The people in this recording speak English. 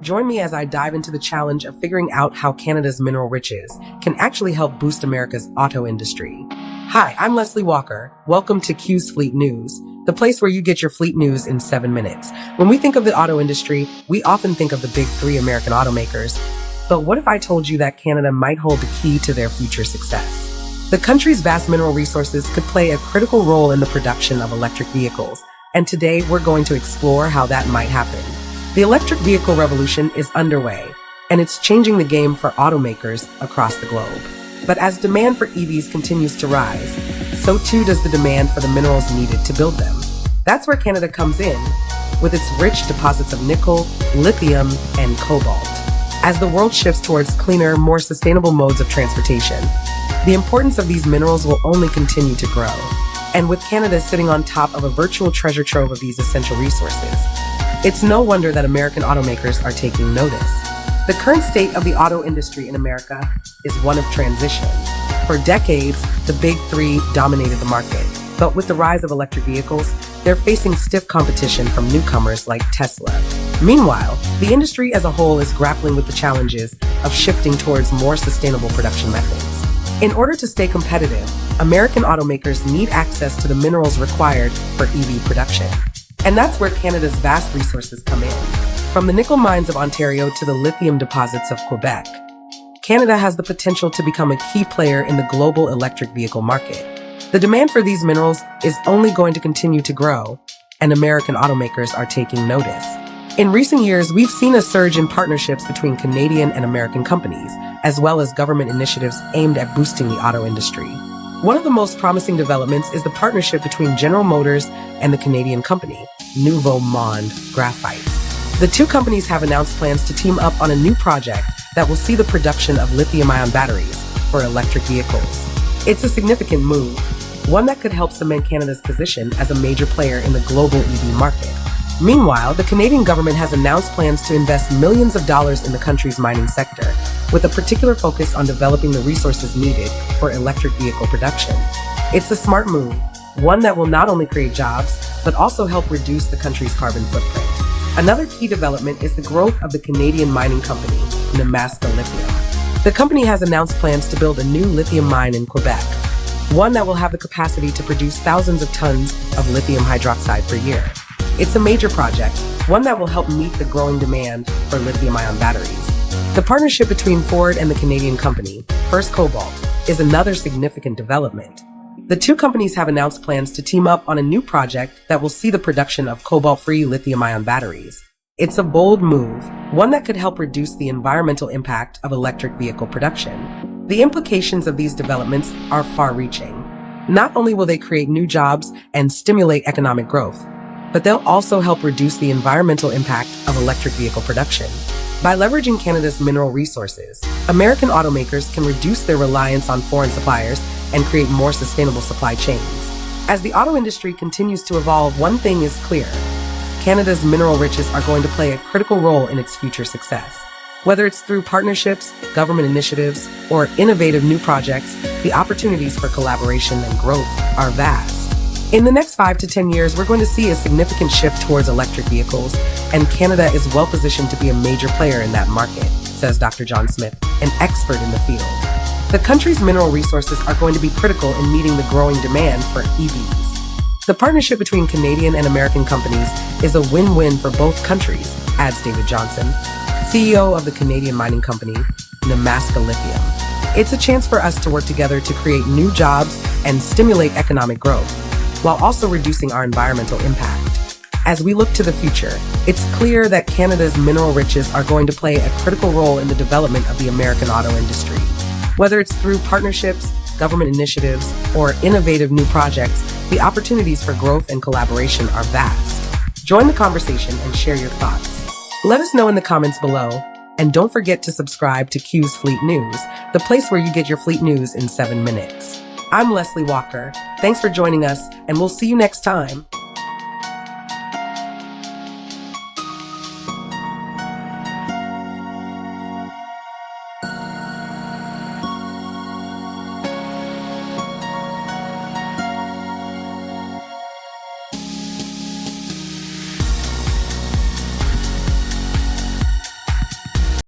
Join me as I dive into the challenge of figuring out how Canada's mineral riches can actually help boost America's auto industry. Hi, I'm Leslie Walker. Welcome to Q's Fleet News, the place where you get your fleet news in 7 minutes. When we think of the auto industry, we often think of the big three American automakers. But what if I told you that Canada might hold the key to their future success? The country's vast mineral resources could play a critical role in the production of electric vehicles, and today we're going to explore how that might happen. The electric vehicle revolution is underway, and it's changing the game for automakers across the globe. But as demand for EVs continues to rise, so too does the demand for the minerals needed to build them. That's where Canada comes in, with its rich deposits of nickel, lithium, and cobalt. As the world shifts towards cleaner, more sustainable modes of transportation, the importance of these minerals will only continue to grow. And with Canada sitting on top of a virtual treasure trove of these essential resources, it's no wonder that American automakers are taking notice. The current state of the auto industry in America is one of transition. For decades, the big three dominated the market, but with the rise of electric vehicles, they're facing stiff competition from newcomers like Tesla. Meanwhile, the industry as a whole is grappling with the challenges of shifting towards more sustainable production methods. In order to stay competitive, American automakers need access to the minerals required for EV production. And that's where Canada's vast resources come in. From the nickel mines of Ontario to the lithium deposits of Quebec, Canada has the potential to become a key player in the global electric vehicle market. The demand for these minerals is only going to continue to grow, and American automakers are taking notice. In recent years, we've seen a surge in partnerships between Canadian and American companies, as well as government initiatives aimed at boosting the auto industry. One of the most promising developments is the partnership between General Motors and the Canadian company, Nouveau Monde Graphite. The two companies have announced plans to team up on a new project that will see the production of lithium-ion batteries for electric vehicles. It's a significant move, one that could help cement Canada's position as a major player in the global EV market. Meanwhile, the Canadian government has announced plans to invest millions of dollars in the country's mining sector, with a particular focus on developing the resources needed for electric vehicle production. It's a smart move, one that will not only create jobs, but also help reduce the country's carbon footprint. Another key development is the growth of the Canadian mining company, Nemaska Lithium. The company has announced plans to build a new lithium mine in Quebec, one that will have the capacity to produce thousands of tons of lithium hydroxide per year. It's a major project, one that will help meet the growing demand for lithium-ion batteries. The partnership between Ford and the Canadian company, First Cobalt, is another significant development. The two companies have announced plans to team up on a new project that will see the production of cobalt-free lithium-ion batteries. It's a bold move, one that could help reduce the environmental impact of electric vehicle production. The implications of these developments are far-reaching. Not only will they create new jobs and stimulate economic growth, but they'll also help reduce the environmental impact of electric vehicle production. By leveraging Canada's mineral resources, American automakers can reduce their reliance on foreign suppliers and create more sustainable supply chains. As the auto industry continues to evolve, one thing is clear: Canada's mineral riches are going to play a critical role in its future success. Whether it's through partnerships, government initiatives, or innovative new projects, the opportunities for collaboration and growth are vast. In the next 5 to 10 years, we're going to see a significant shift towards electric vehicles, and Canada is well positioned to be a major player in that market, says Dr. John Smith, an expert in the field. The country's mineral resources are going to be critical in meeting the growing demand for EVs. The partnership between Canadian and American companies is a win-win for both countries, adds David Johnson, CEO of the Canadian mining company, Nemaska Lithium. It's a chance for us to work together to create new jobs and stimulate economic growth, while also reducing our environmental impact. As we look to the future, it's clear that Canada's mineral riches are going to play a critical role in the development of the American auto industry. Whether it's through partnerships, government initiatives, or innovative new projects, the opportunities for growth and collaboration are vast. Join the conversation and share your thoughts. Let us know in the comments below, and don't forget to subscribe to Q's Fleet News, the place where you get your fleet news in 7 minutes. I'm Leslie Walker. Thanks for joining us, and we'll see you next time.